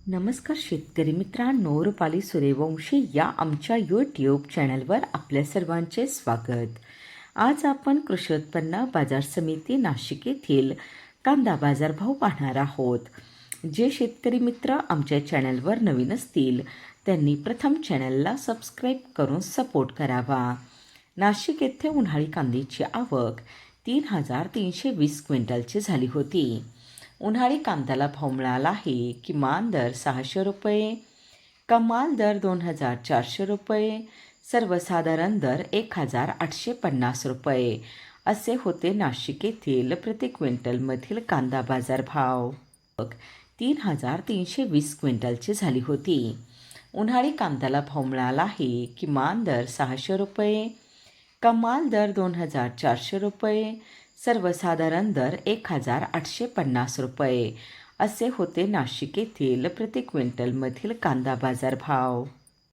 नमस्कार शेतकरी मित्रांनो, रुपाली सूर्यवंशी या आमच्या यूट्यूब चॅनलवर आपल्या सर्वांचे स्वागत. आज आपण कृषी उत्पन्न बाजार समिती नाशिक येथील कांदा बाजारभाव पाहणार आहोत. जे शेतकरी मित्र आमच्या चॅनलवर नवीन असतील त्यांनी प्रथम चॅनलला सबस्क्राईब करून सपोर्ट करावा. नाशिक येथे उन्हाळी कांद्याची आवक 3,320 क्विंटलची झाली होती. उन्हाळी कांद्याला भाव मिळाला आहे. किमान दर 600 रुपये, कमाल दर 2,400 रुपये, सर्वसाधारण दर 1,850 रुपये असे होते नाशिक येथील प्रति क्विंटलमधील कांदा बाजार भाव. 3,320 क्विंटलची झाली होती. उन्हाळी कांद्याला भाव मिळाला आहे. किमान दर 600 रुपये, कमाल दर 2,400 रुपये, सर्वसाधारण दर 1,850 रुपये असे होते नाशिक येथील प्रति क्विंटलमधील कांदा बाजार भाव.